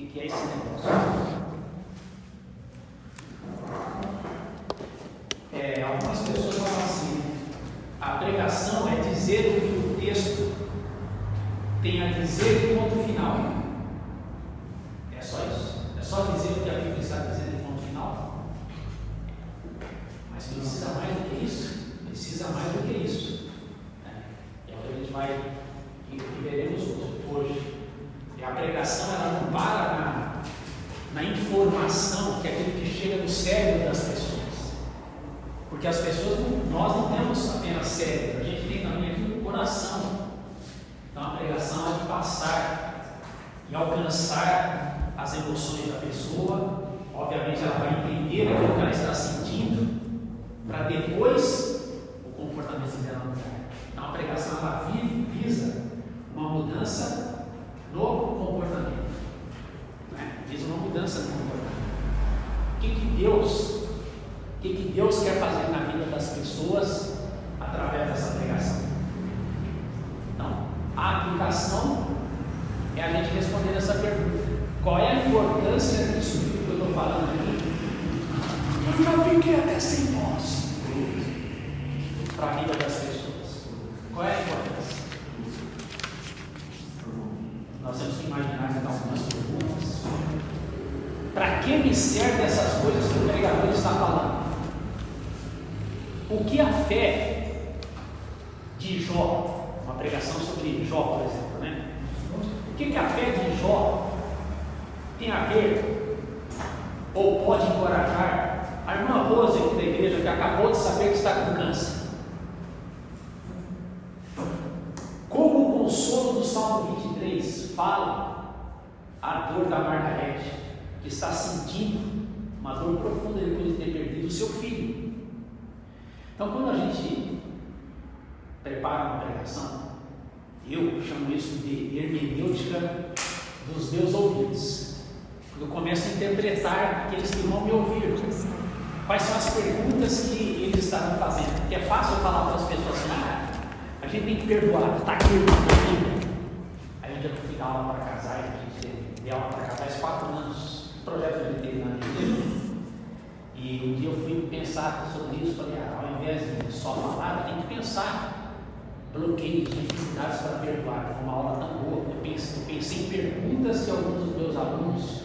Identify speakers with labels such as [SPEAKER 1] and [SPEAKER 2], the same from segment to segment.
[SPEAKER 1] que é esse negócio? Algumas pessoas falam assim: a pregação é dizer o que o texto tem a dizer em ponto final. É só isso? É só dizer o que a Bíblia está dizendo em ponto final? Mas precisa mais do que isso? Precisa mais do que isso. É o que a gente vai e veremos hoje. E a pregação ela não para na informação, que é aquilo que chega no cérebro das pessoas. Porque as pessoas, nós não temos apenas cérebro, a gente tem também aqui no coração. Então a pregação é de passar e alcançar as emoções da pessoa. Obviamente ela vai entender aquilo que ela está sentindo, para depois o comportamento dela mudar. Então a pregação ela visa uma mudança no comportamento. Visa uma mudança no comportamento. O que Deus quer fazer na vida das pessoas através dessa pregação? Então, a aplicação é a gente responder essa pergunta: qual é a importância disso que eu estou falando aqui? Eu já fiquei até sem voz para a vida das pessoas. Qual é a importância? Nós temos que imaginar que algumas perguntas. Para que me servem essas coisas que o pregador está falando? O que a fé de Jó, uma pregação sobre Jó, por exemplo, né? O que a fé de Jó tem a ver, ou pode encorajar, a irmã Rose aqui da igreja, que acabou de saber que está com câncer? Como o consolo do Salmo 23 fala a dor da Margarete, que está sentindo uma dor profunda depois de ter perdido o seu filho. Então, quando a gente prepara uma pregação, eu chamo isso de hermenêutica dos meus ouvidos. Eu começo a interpretar aqueles que vão me ouvir. Quais são as perguntas que eles estarão fazendo? Porque é fácil falar para as pessoas assim: a gente tem que perdoar, está aqui na Bíblia. Aí a gente fica aula para casar, a gente deu aula para casar há 4 anos, projeto de ter na igreja. E um dia eu fui pensar sobre isso, falei: ao invés de só falar, tem que pensar bloqueios, dificuldades para perdoar. Foi uma aula tão boa. Eu pensei em perguntas que alguns dos meus alunos,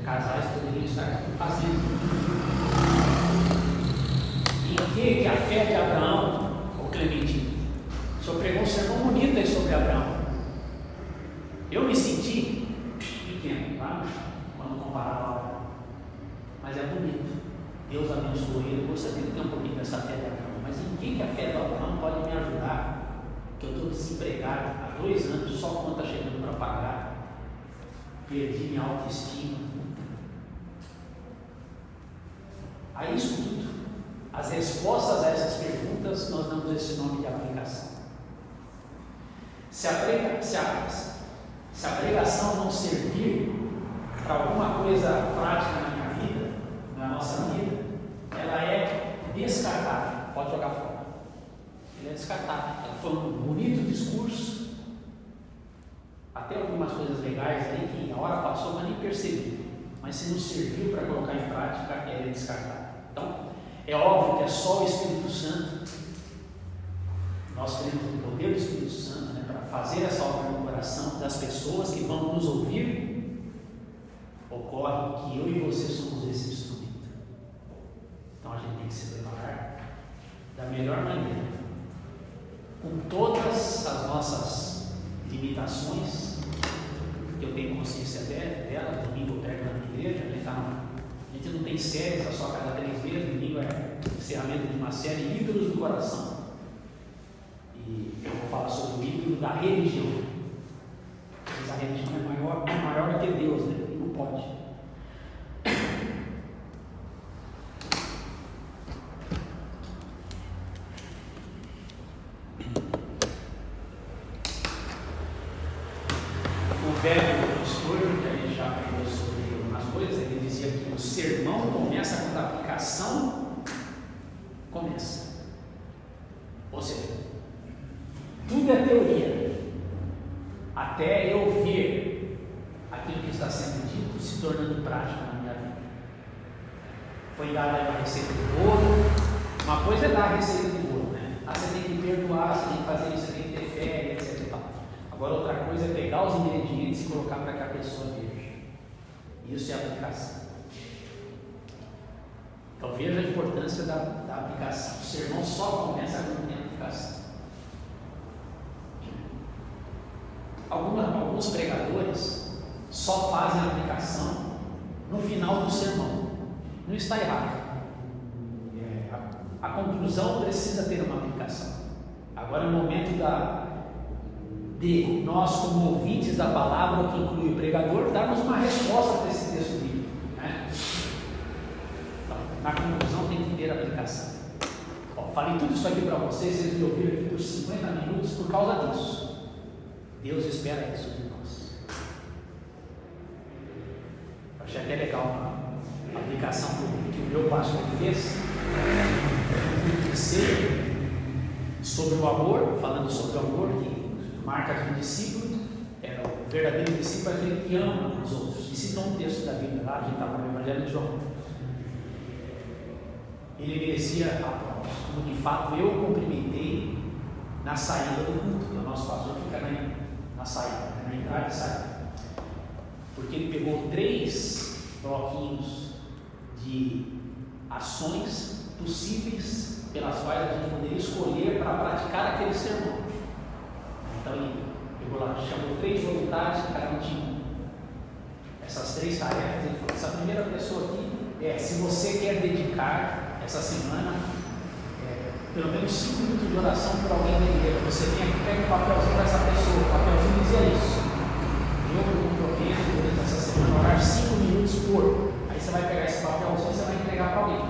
[SPEAKER 1] casais, poderiam estar fazendo. Em que a fé de Abraão, o Clementino? O senhor pregou um sermão bonito aí sobre Abraão. Eu me senti pequeno, tá? Quando comparava a Abraão. Mas é bonito. Deus abençoou ele. Eu gostaria de ter um pouquinho dessa fé de Abraão. Mas em que a fé de Abraão pode me ajudar? Que eu estou desempregado há 2 anos, só conta chegando para pagar. Perdi minha autoestima. A isso tudo, as respostas a essas perguntas, nós damos esse nome de aplicação. Se a pregação não servir para alguma coisa prática na minha vida, na nossa vida, ela é descartável. Pode jogar fora. Ela é descartável. Ela foi um bonito discurso, até algumas coisas legais aí que a hora passou, mas nem percebi. Mas se não serviu para colocar em prática, ela é descartável. Então, é óbvio que é só o Espírito Santo. Nós temos o poder do Espírito Santo, né, para fazer essa obra no coração das pessoas que vão nos ouvir. Ocorre que eu e você somos esse instrumento. Então a gente tem que se preparar da melhor maneira, com todas as nossas limitações, que eu tenho consciência dela. Domingo eu prego na minha igreja, a gente não tem séries, é só a cada 3 meses. Domingo é encerramento de uma série, Ídolos do Coração. E eu vou falar sobre o ídolo da religião. Mas a religião é maior do que Deus, né? E não pode. O velho Spurgeon, que a gente já aprendeu sobre algumas coisas, ele dizia que o sermão começa quando a aplicação começa. Ou seja, tudo é teoria, até eu ver aquilo que está sendo dito. dito se tornando prático na minha vida. Foi dada uma receita de bolo. Uma coisa é dar a receita de bolo, né? Você tem que perdoar, você tem que fazer isso, você tem que ter fé, etc. Agora, outra coisa é pegar os ingredientes e colocar para que a pessoa veja. Isso é aplicação. Então, veja a importância da aplicação. O sermão só começa quando tem aplicação. Alguns pregadores só fazem a aplicação no final do sermão. Não está errado. A conclusão precisa ter uma aplicação. Agora é o momento de nós, como ouvintes da palavra, que inclui o pregador, darmos uma resposta para esse texto bíblico, né? Então, na conclusão tem que ter aplicação. Falei tudo isso aqui para vocês me ouviram aqui por 50 minutos por causa disso. Deus espera isso de nós. Achei até legal a aplicação que o meu pastor fez sobre o amor, falando sobre o amor, que marca de um discípulo. O verdadeiro discípulo é aquele que ama os outros. E citou um texto da Bíblia lá, a gente estava no Evangelho de João. Ele merecia aplausos, como de fato eu cumprimentei na saída do culto. O nosso pastor fica na saída, na entrada e saída. Porque ele pegou 3 bloquinhos de ações possíveis pelas quais a gente poderia escolher para praticar aquele sermão. Então ele pegou lá, chamou 3 voluntários, cada um tinha essas 3 tarefas. Ele falou: essa primeira pessoa aqui se você quer dedicar essa semana pelo menos 5 minutos de oração por alguém da igreja, você vem aqui, pega um papelzinho para essa pessoa. O papelzinho dizia isso: eu me comprometo durante essa semana a orar 5 minutos por. Aí você vai pegar esse papelzinho e você vai entregar para alguém.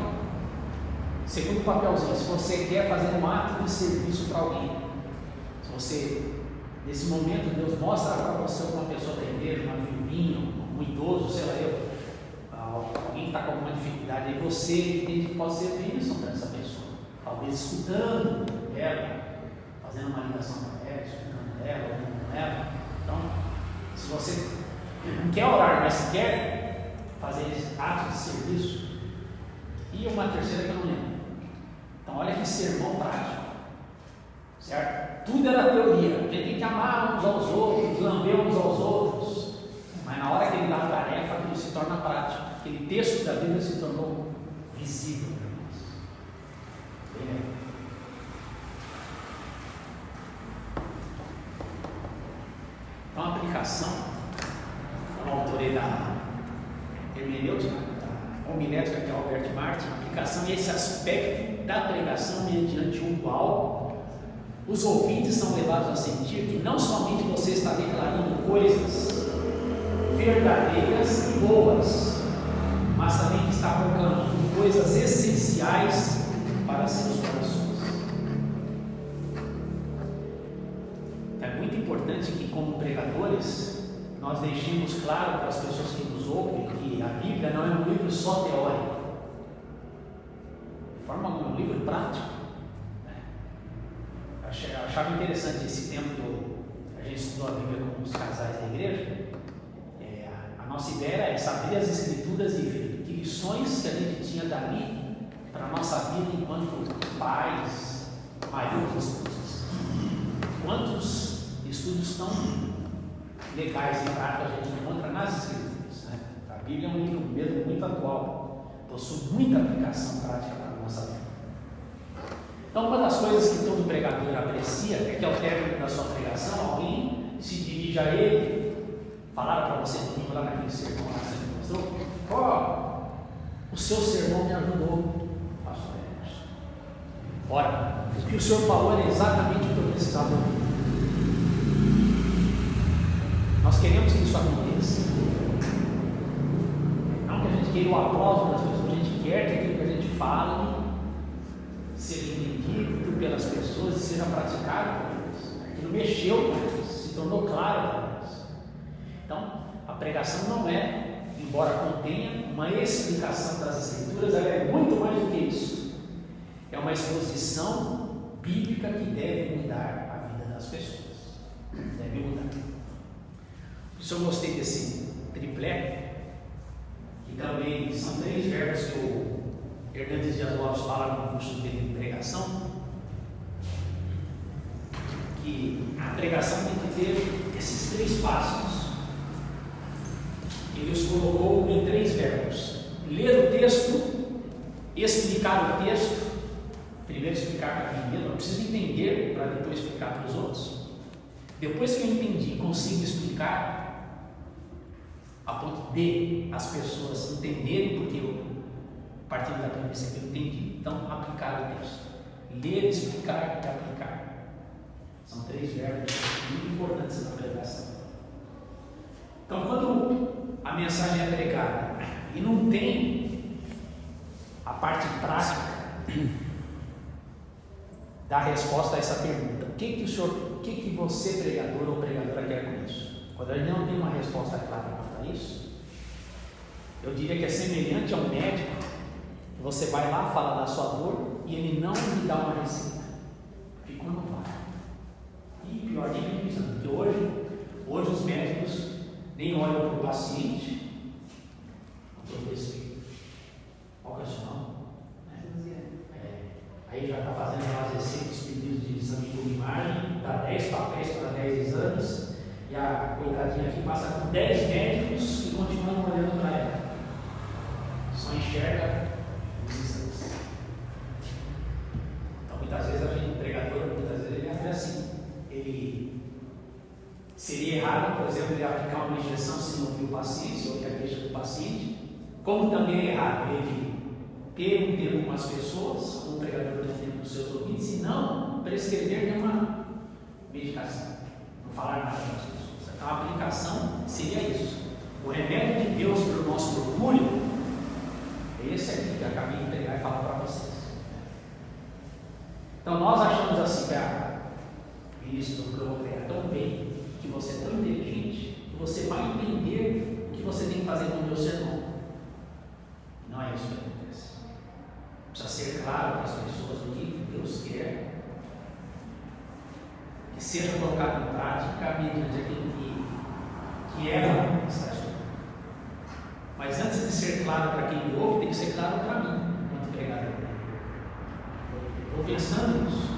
[SPEAKER 1] Segundo papelzinho, se você quer fazer um ato de serviço para alguém, se você, nesse momento, Deus mostra para você alguma pessoa da igreja, uma viúvinha, um idoso, sei lá, alguém que está com alguma dificuldade, aí você entende que pode ser bênção para essa pessoa. Talvez escutando ela, fazendo uma ligação para ela, escutando ela, ouvindo ela. Então, se você não quer orar, mas quer fazer esse ato de serviço, e uma terceira que eu não lembro. Então, olha que sermão prático, certo? Tudo era teoria. A gente tem que amar uns aos outros, lamber uns aos outros, mas na hora que ele dá a tarefa, aquilo se torna prático. Aquele texto da Bíblia se tornou visível. Então, a aplicação, o autor da hermenêutica, da homilética, que é Albert Martin, a aplicação é esse aspecto da pregação mediante o qual os ouvintes são levados a sentir que não somente você está declarando coisas verdadeiras e boas, mas também que está proclamando coisas essenciais para seus corações. É muito importante que, como pregadores, nós deixemos claro para as pessoas que nos ouvem que a Bíblia não é um livro só teórico, de forma alguma, é um livro prático. Eu achava interessante esse tempo que a gente estudou a Bíblia com os casais da igreja. A nossa ideia era abrir as Escrituras e ver que lições que a gente tinha dali para a nossa vida enquanto pais, maridos, esposas. Quantos estudos tão legais e práticos a gente encontra nas Escrituras, né? A Bíblia é um livro mesmo muito atual, possui muita aplicação prática para a nossa vida. Então, uma das coisas que todo pregador aprecia é que ao término da sua pregação, alguém se dirige a ele. Falaram para você domingo lá naquele sermão lá que você mostrou: o seu sermão me ajudou, pastor Emerson. Ora, o que o senhor falou é exatamente o que eu precisava ouvir. Nós queremos que isso aconteça. Não que a gente queira o aplauso das pessoas, a gente quer que aquilo que a gente fale seja entendido pelas pessoas e seja praticado por eles. Aquilo mexeu com eles, se tornou claro para eles. Então, a pregação não é, embora contenha uma explicação das Escrituras, ela é muito mais do que isso. É uma exposição bíblica que deve mudar a vida das pessoas. Deve mudar. Por isso eu gostei desse triplé, e também são 3 verbos que o Hernandes Dias Lopes fala no curso dele de pregação, que a pregação tem que ter esses 3 passos. Ele os colocou em 3 verbos: ler o texto, explicar o texto. Primeiro explicar para mim mesmo, eu preciso entender para depois explicar para os outros. Depois que eu entendi, consigo explicar, a ponto de as pessoas entenderem, porque eu, partindo da premissa que eu entendi, então aplicar o texto. Ler, explicar e aplicar. São 3 verbos muito importantes na pregação. Então, quando a mensagem é pregada e não tem a parte prática da resposta a essa pergunta, o que você, pregador ou pregadora, quer com isso? Quando a gente não tem uma resposta clara para isso, eu diria que é semelhante a um médico. Você vai lá, fala da sua dor e ele não lhe dá uma receita. Ficou no vai. E pior de mim, porque hoje os médicos nem olham para o paciente, com todo respeito. Qual que é o seu nome? Aí já está fazendo umas receitas, pedidos de exame por imagem, dá 10 papéis para 10 exames, e a coitadinha aqui passa com 10 médicos e continuam olhando para ela. Só enxerga os exames. Então muitas vezes a gente, pregador, muitas vezes ele é assim. Ele seria errado, por exemplo, ele aplicar uma injeção se não ouvir o paciente, se ouvir a queixa do paciente, como também é errado ele ter um tempo com as pessoas, como o pregador tem um tempo com os seus ouvintes, e não prescrever nenhuma medicação, não falar nada para as pessoas. Então a aplicação seria isso. O remédio de Deus para o nosso orgulho é esse aqui que eu acabei de pegar e falar para vocês. Então nós achamos assim que ministro do programa é tão bem, que você é tão inteligente, que você vai entender o que você tem que fazer com o meu sermão. Não é isso que acontece. Precisa ser claro para as pessoas o que Deus quer, que seja colocado em prática mediante aquilo que ela está estudando. Mas antes de ser claro para quem me ouve, tem que ser claro para mim, enquanto pregador. Eu estou pensando nisso,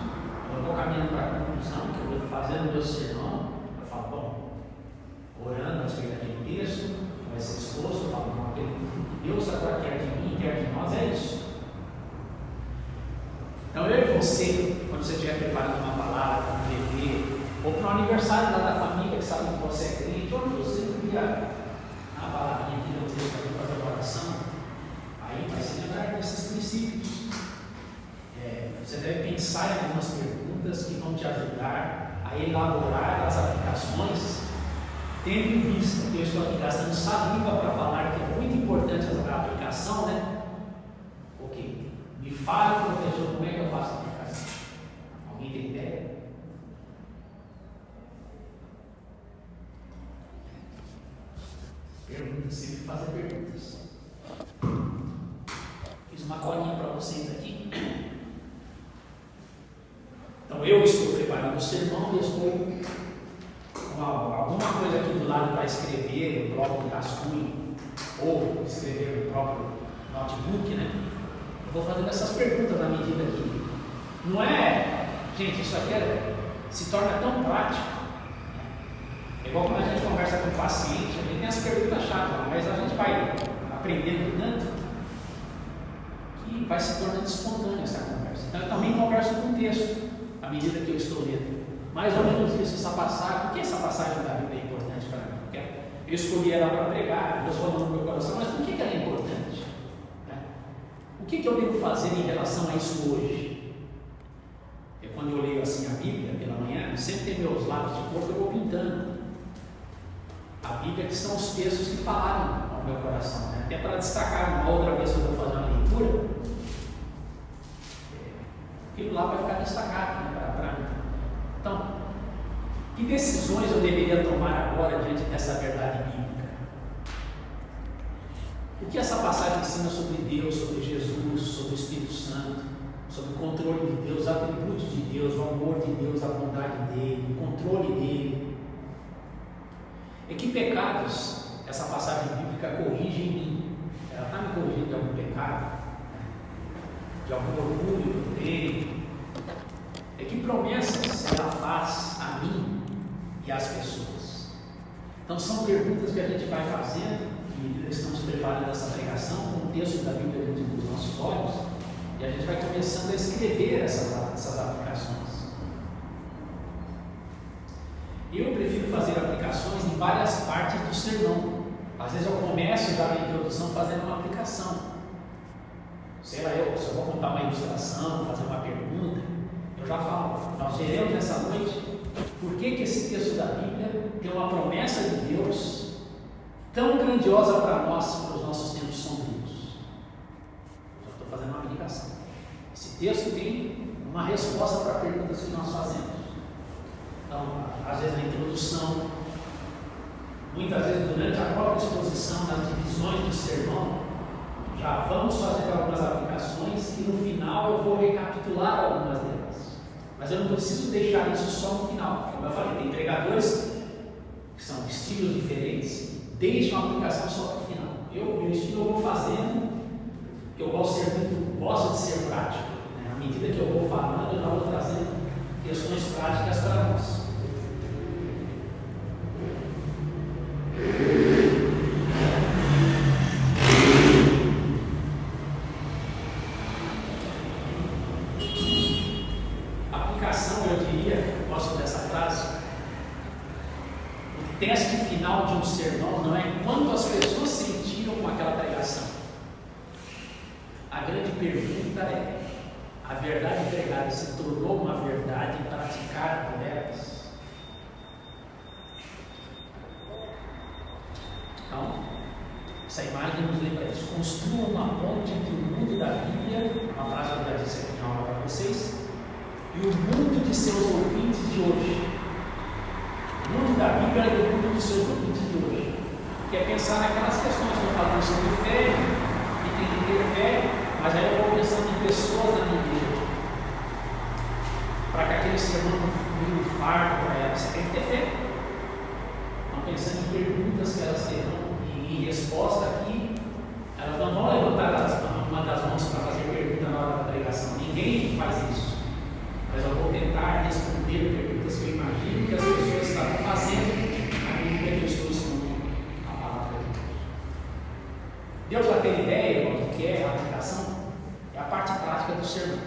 [SPEAKER 1] eu estou caminhando para a conclusão, que eu vou fazendo o meu sermão, eu falo, bom, orando a respeito daquele texto, vai ser exposto, eu falo, não, aquilo que Deus agora quer de mim, quer de nós, é isso. Então eu e você, quando você estiver preparando uma palavra para um bebê, ou para um aniversário lá da família que sabe que você é crente, ou você queria uma palavrinha aqui no texto para fazer uma oração, aí vai se lembrar desses princípios. Você deve pensar em algumas perguntas que vão te ajudar a elaborar as aplicações, tendo em vista que eu estou aqui gastando saliva para falar que é muito importante a aplicação, né? Me fale, professor, como é que eu faço a aplicação? Alguém tem ideia? Perguntas, sempre fazer perguntas. Fiz uma colinha para vocês aqui. Então eu estou preparando o sermão e estou com alguma coisa aqui do lado para escrever no próprio rascunho ou escrever no próprio notebook, né? Eu vou fazendo essas perguntas na medida que não é, gente, isso aqui se torna tão prático. É igual quando a gente conversa com o paciente, a gente tem as perguntas chatas, mas a gente vai aprendendo tanto que vai se tornando espontânea essa conversa. Então eu também converso com o texto, à medida que eu estou lendo. Mais ou menos isso, essa passagem. Por que essa passagem da Bíblia é importante para mim? Porque eu escolhi ela para pregar, Deus falou no meu coração, mas por que ela é importante? O que eu devo fazer em relação a isso hoje? Quando eu leio assim a Bíblia pela manhã, sempre tem meus lápis de cor que eu vou pintando. A Bíblia que são os textos que falaram ao meu coração, né? Até para destacar uma outra vez que eu vou fazer uma leitura, aquilo lá vai ficar destacado, né, para mim. Então, que decisões eu deveria tomar agora diante dessa verdade bíblica? O que essa passagem ensina sobre Deus, sobre Jesus, sobre o Espírito Santo, sobre o controle de Deus, os atributos de Deus, o amor de Deus, a bondade dele, o controle dele? E que pecados essa passagem bíblica corrige em mim? ela está me corrigindo de algum pecado, de algum orgulho que eu tenho. É que promessas ela faz a mim e às pessoas. Então são perguntas que a gente vai fazendo, e estamos preparando essa pregação com o texto da Bíblia dentro dos nossos olhos, e a gente vai começando a escrever essas aplicações. Eu prefiro fazer aplicações em várias partes do sermão. Às vezes eu começo já na introdução fazendo uma aplicação. Sei lá, se eu vou contar uma ilustração, fazer uma pergunta, eu já falo, nós veremos nessa noite por que esse texto da Bíblia tem uma promessa de Deus tão grandiosa para nós, para os nossos tempos sombrios. Já estou fazendo uma aplicação. Esse texto tem uma resposta para perguntas que nós fazemos. Então, às vezes na introdução, muitas vezes durante a própria exposição, nas divisões do sermão, já vamos fazer algumas aplicações e no final eu vou recapitular algumas delas. Mas eu não preciso deixar isso só no final. Como eu falei, tem pregadores que são estilos diferentes, deixam a aplicação só para o final. Meu estilo eu vou fazendo, porque eu gosto de ser prático. Né? À medida que eu vou falando, eu já vou trazendo questões práticas para nós. Aplicação, eu diria, gosto dessa frase, o teste final de um sermão não é quanto as pessoas sentiram com aquela pregação. A grande pergunta é: a verdade pregada se tornou uma verdade praticada por elas? Então, essa imagem nos lembra isso. Construa uma ponte entre o mundo da Bíblia, uma frase que eu já disse aqui na aula para vocês, e o mundo de seus ouvintes de hoje. O mundo da Bíblia é o mundo dos seus ouvintes de hoje. Que é pensar naquelas questões que eu falei sobre fé, que tem que ter fé, mas aí eu vou pensando em pessoas na minha igreja. Para que aquele sermão não vire um fardo para elas, você tem que ter fé. Estão pensando em perguntas que elas terão, e em resposta aqui, elas não vão levantar uma das mãos para fazer pergunta na hora da pregação. Ninguém faz isso. Mas eu vou tentar responder perguntas que eu imagino que as pessoas estavam fazendo à medida que eu estou expondo a palavra de Deus. Deu para ter ideia do que é a aplicação? É a parte prática do sermão.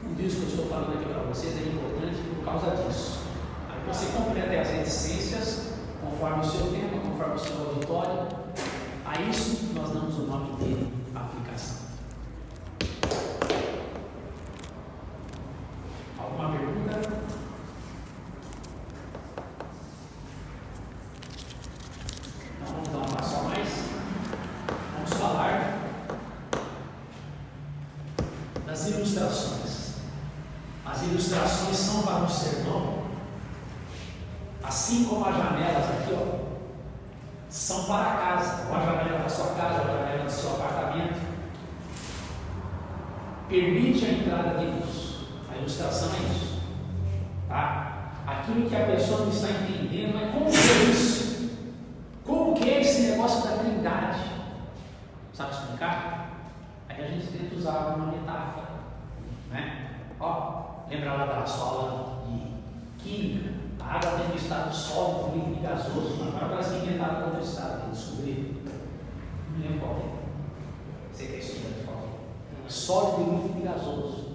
[SPEAKER 1] Tudo isso que eu estou falando aqui para vocês é importante por causa disso. Aí você completa as reticências conforme o seu tema, conforme o seu auditório. A isso nós damos o nome de aplicação. Alguma pergunta? Então vamos dar um passo a mais. Vamos falar das ilustrações. As ilustrações são para um sermão, assim como as janelas aqui, ó, são para a casa, ou a janela da sua casa, ou a janela do seu apartamento. Permite a entrada de luz. A ilustração é isso. Tá? Aquilo que a pessoa não está entendendo é como que é isso? Como que é esse negócio da Trindade? Sabe explicar? Aí a gente tenta usar uma metáfora. Né? Ó, lembra lá da sua aula de química? A água tem um estado sólido, líquido e gasoso. Agora parece que inventaram outro estado, tem descobrir. Não me lembro qual é. Você que é estudante, qual é? Sólido, líquido e gasoso.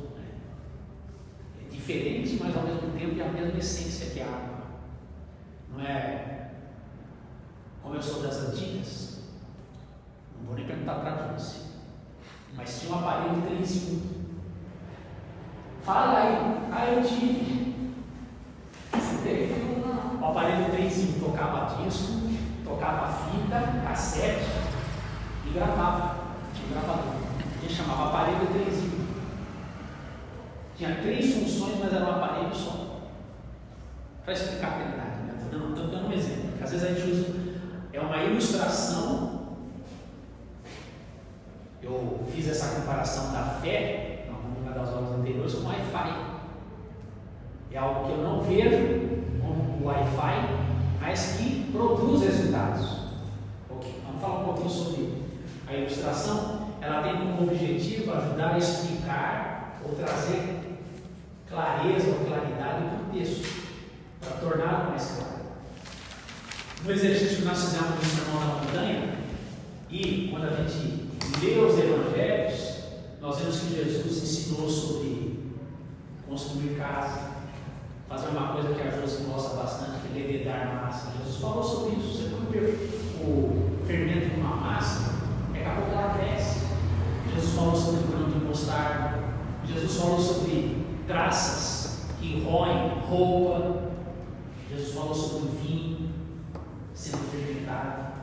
[SPEAKER 1] É diferente, mas ao mesmo tempo é a mesma essência que a água. Não é? Como eu sou das antigas, não vou nem perguntar para a Júlia, mas tinha um aparelho 3 em 1. Fala aí, eu tive. Você teve? O aparelho 3 em 1 tocava disco, tocava fita, cassete e gravava. Tinha um gravador. Ele chamava aparelho 3 em 1. Tinha 3 funções, mas era um aparelho só. Para explicar a verdade, né? Estou dando um exemplo. Porque às vezes a gente usa. É uma ilustração. Eu fiz essa comparação da fé, numa das aulas anteriores, com o Wi-Fi. É algo que eu não vejo como o Wi-Fi, mas que produz resultados. Ok, vamos falar um pouquinho sobre a ilustração, ela tem como objetivo ajudar a explicar ou trazer clareza ou claridade para o texto, para torná-lo mais claro. No exercício que nós fizemos no Sermão da Montanha, e quando a gente lê os evangelhos, nós vemos que Jesus ensinou sobre construir casa, fazer uma coisa que a Josi gosta bastante, que é levedar massa. Jesus falou sobre isso. Você põe o fermento numa massa, daqui a pouco ela cresce. Jesus falou sobre o grão de mostarda. Jesus falou sobre traças que roem roupa. Jesus falou sobre o vinho sendo fermentado.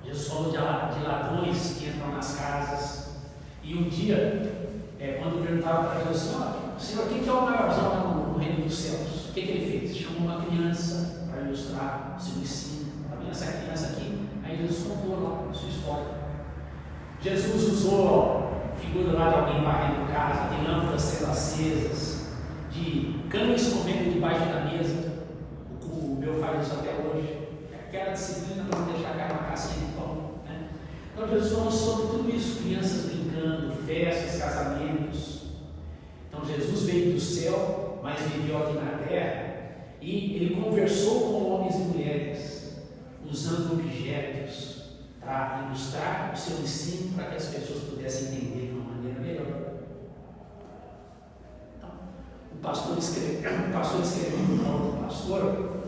[SPEAKER 1] Jesus falou de ladrões que entram nas casas. E um dia, quando perguntaram para Jesus assim, Senhor, quem que é o maiorzão no reino dos céus? O que ele fez? Chamou uma criança para ilustrar o seu ensino. Está vendo essa criança aqui? Aí Jesus contou lá a sua história. Jesus usou a figura lá de alguém varrendo casa, de lâmpadas sendo acesas, de cães comendo debaixo da mesa. O meu faz isso até hoje. Aquela disciplina para não deixar cair uma casquinha de pão. Né? Então Jesus falou sobre tudo isso, crianças brincando, festas, casamentos. Então Jesus veio do céu, mas viveu aqui na terra, e ele conversou com homens e mulheres, usando objetos para ilustrar o seu ensino, para que as pessoas pudessem entender de uma maneira melhor. Então, o pastor escreveu no nome do pastor,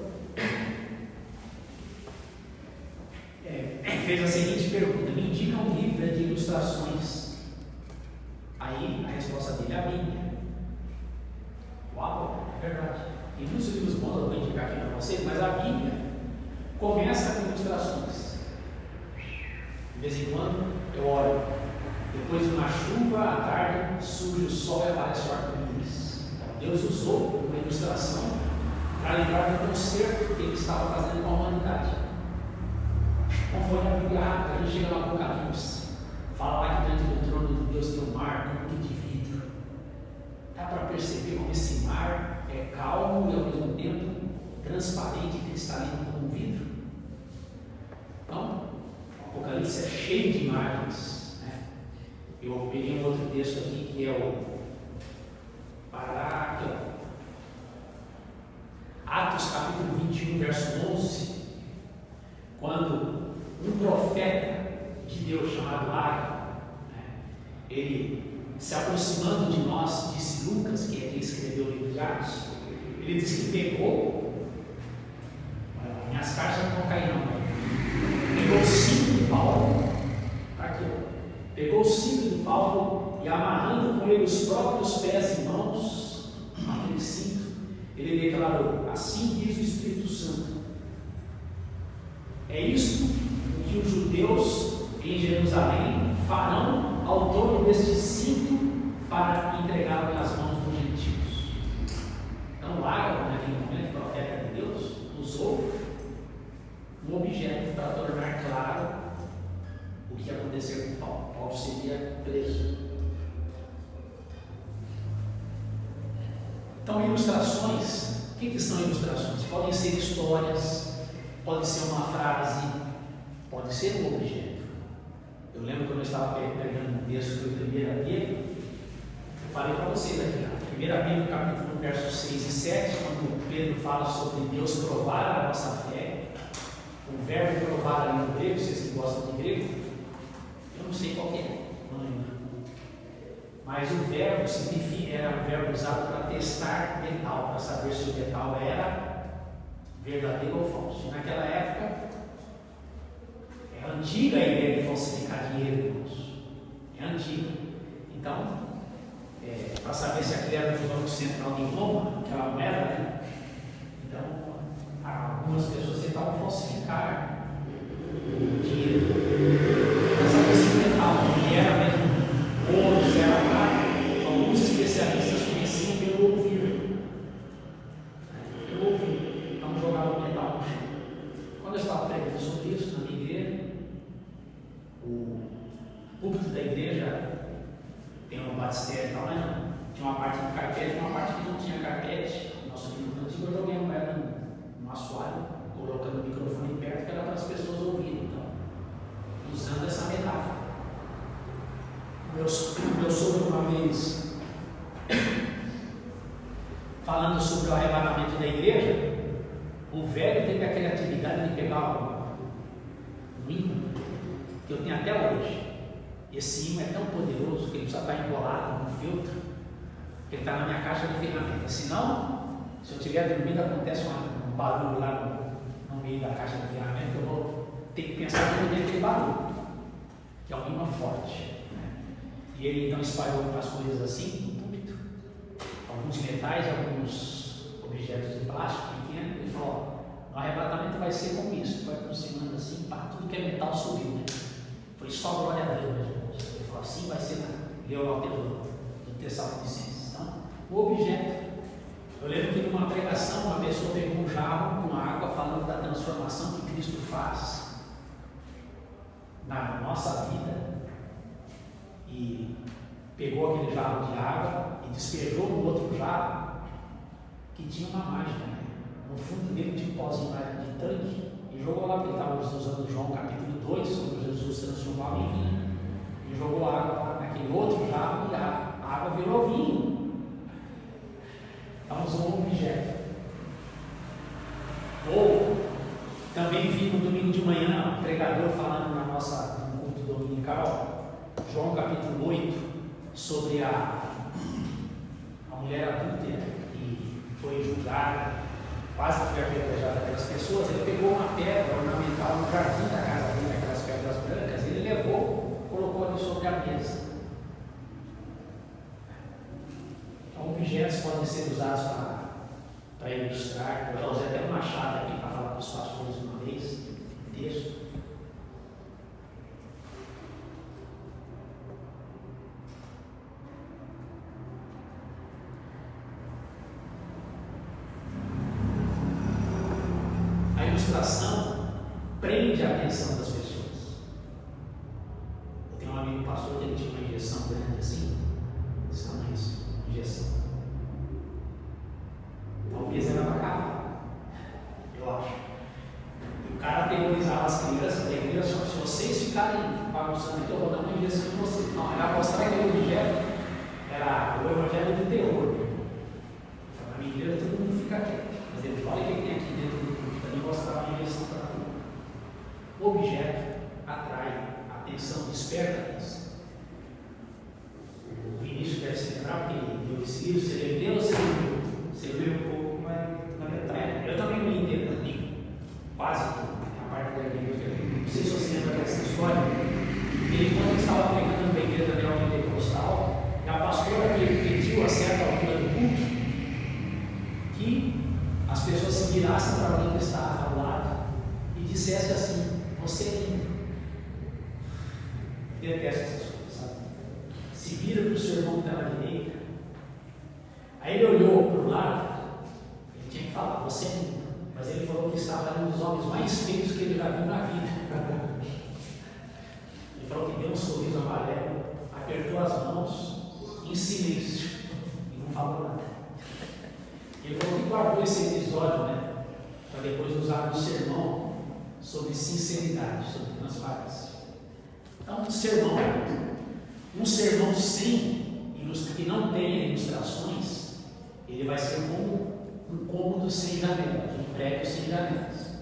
[SPEAKER 1] fez a seguinte pergunta: me indica um livro de ilustrações. Aí a resposta dele é a Bíblia. Uau, é verdade. Tem muitos livros bons, eu vou indicar aqui para vocês, mas a Bíblia começa com ilustrações. De vez em quando eu olho, depois de uma chuva à tarde, surge o sol e aparece o arco-íris. Deus usou uma ilustração para lembrar do concerto que ele estava fazendo com a humanidade. Conforme a Bíblia, a gente chega no Apocalipse, fala lá que diante do trono de Deus tem um mar como que de vidro. Dá para perceber como esse mar é calmo e ao mesmo tempo transparente e cristalino como um vidro. Então, o Apocalipse é cheio de imagens. Né? Eu peguei um outro texto aqui que é o Atos capítulo 21, verso 11, quando um profeta de Deus chamado Ágabo, ele se aproximando de nós, disse Lucas, que é quem escreveu o livro de Atos, ele disse que pegou, minhas cartas não vão cair não, pegou o cinto de Paulo, aqui, pegou o cinto de Paulo e amarrando com ele os próprios pés e mãos, aquele cinto, ele declarou: assim diz o Espírito Santo, é isto que os judeus em Jerusalém farão ao dono deste cinto para entregá-lo nas mãos dos gentios. Então, Ágabo, naquele momento, profeta de Deus, usou um objeto para tornar claro o que ia acontecer com Paulo. Paulo seria preso. Então, ilustrações, o que são ilustrações? Podem ser histórias, pode ser uma frase, pode ser um objeto. Eu lembro quando eu estava pegando um texto do 1 Pedro, eu falei para vocês aqui, 1 Pedro capítulo 1, versos 6 e 7, quando Pedro fala sobre Deus provar a nossa fé, o verbo provar ali no grego, vocês que gostam de grego, eu não sei qual é, não lembro. Mas o verbo era um verbo usado para testar metal, para saber se o metal era verdadeiro ou falso. E naquela época, é antiga a ideia de falsificar dinheiro, irmãos. É antiga. Então, para saber se aquilo era do Banco Central de Roma, aquela moeda, né? Então, algumas pessoas tentavam falsificar o dinheiro. Para saber se o metal que era mesmo ouro, se era prata. Alguns especialistas conheciam pelo ouvido. Pelo ouvido. Então, jogavam o metal no chão. Quando eu estava pregando sobre isso na minha igreja, o púlpito da igreja tem um batistério e tal, mas não. Tinha uma parte de carpete e uma parte que não tinha carpete. Nosso livro antigo, eu joguei a moeda no assoalho, colocando o microfone perto, que era para as pessoas ouvirem. Então, usando essa metáfora. pegar um imã, que eu tenho até hoje. Esse imã é tão poderoso que ele precisa estar enrolado no filtro, que ele está na minha caixa de ferramentas. Senão, se eu estiver dormindo, acontece um barulho lá no meio da caixa de ferramentas, eu vou ter que pensar que aquele barulho, que é um imã forte. E ele então espalhou as coisas assim no púlpito, alguns metais, alguns objetos de plástico pequeno. Ele falou: no arrebatamento vai ser como isso, vai aproximando assim, pá, tudo que é metal subiu, né? Foi só glória a Deus, meus irmãos. Ele falou: assim vai ser na Europa do Tessalonicenses. Então, o objeto. Eu lembro que numa pregação, uma pessoa pegou um jarro com água falando da transformação que Cristo faz na nossa vida. E pegou aquele jarro de água e despejou no outro jarro que tinha uma mágica, né? No fundo dele tinha um pozinho de tanque, e jogou lá, porque ele estava usando João capítulo 2, sobre Jesus transformado em vinho, e jogou água lá naquele outro jarro e a água virou vinho. Então usou um objeto. Ou também vi no domingo de manhã um pregador falando no culto dominical, João capítulo 8, sobre a mulher adúltera que foi julgada, quase foi apedrejada pelas pessoas. Ele pegou uma pedra ornamental no jardim da casa dele, aquelas pedras brancas, ele levou, colocou ali sobre a mesa. Então, objetos podem ser usados para ilustrar. Eu já usei até uma machado aqui para falar com os pastores uma vez, um texto. A ilustração prende a atenção das pessoas. Eu tenho um amigo pastor que ele tinha uma injeção grande assim, desse tamanho, injeção. Talvez era para cavalo, eu acho. E o cara aterrorizava as crianças da igreja: se vocês ficarem bagunçando aqui, eu vou dar uma injeção em vocês. Não, era mostrar que aquele objeto era o evangelho do terror. Na minha igreja todo mundo fica quieto, mas ele olha o que tem aqui dentro do culto, também mostrava a injeção para todo mundo. O objeto atrai a atenção, desperta a atenção. O Vinícius deve se lembrar, porque ele deu esse livro. Você leu dele ou você leu? Você leu um pouco, mas na metade. Eu também não li inteiro, quase tudo. A parte da igreja. Não sei se você lembra dessa história. Ele, quando estava pregando na igreja da neopentecostal, a pastora pediu a certa altura do culto que as pessoas se virassem para alguém que estava ao lado e dissesse assim: você é lindo. Detesto essas coisas, sabe? Se vira para o seu irmão que está na direita. Aí ele olhou para o lado, ele tinha que falar: você é lindo. Mas ele falou que estava um dos homens mais feios que ele já viu na vida. Ele falou que deu um sorriso amarelo, apertou as mãos em silêncio e não falou nada. Ele falou que guardou esse episódio, né, para depois usar no sermão sobre sinceridade, sobre transparência. Então, um sermão sem que não tenha ilustrações, ele vai ser como um cômodo sem janelas, um prédio sem janelas.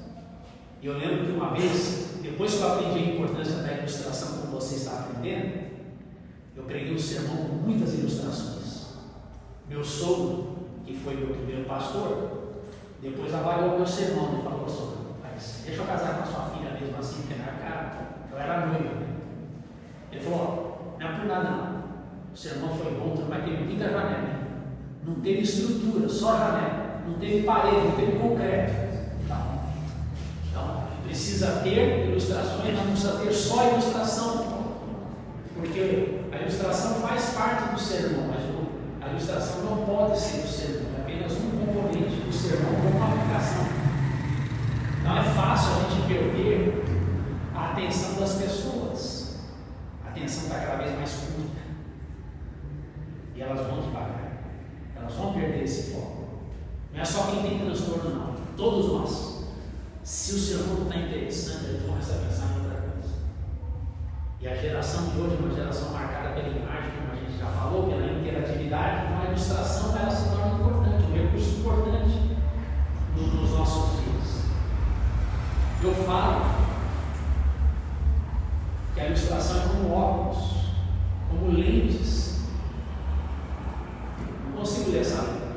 [SPEAKER 1] E eu lembro que uma vez, depois que eu aprendi a importância da ilustração, como você está aprendendo, eu preguei um sermão com muitas ilustrações. Meu sogro, que foi meu primeiro pastor, depois avaliou meu sermão e falou: sogro, mas deixa eu casar com a sua filha mesmo assim, porque na cara eu era noivo, né? Ele falou: não é por nada não, o sermão foi bom, mas teve muita janela, não teve estrutura, só janela, não teve parede, não teve concreto. Então precisa ter ilustrações, não precisa ter só ilustração, porque a ilustração faz parte do sermão, mas a ilustração não pode ser o sermão, é apenas um componente do sermão com uma aplicação. Não é fácil a gente perder a atenção das pessoas. A atenção está cada vez mais curta. E elas vão devagar. Elas vão perder esse foco. Não é só quem tem transtorno, não. Todos nós. Se o sermão não está interessante, eles vão começar a pensar em outra coisa. E a geração de hoje é uma geração marcada pela imagem, como a gente já falou, pela interatividade. Então a ilustração ela se torna importante, um recurso importante nos nossos dias. Eu falo que a ilustração é como óculos, como lentes. Não consigo ler essa letra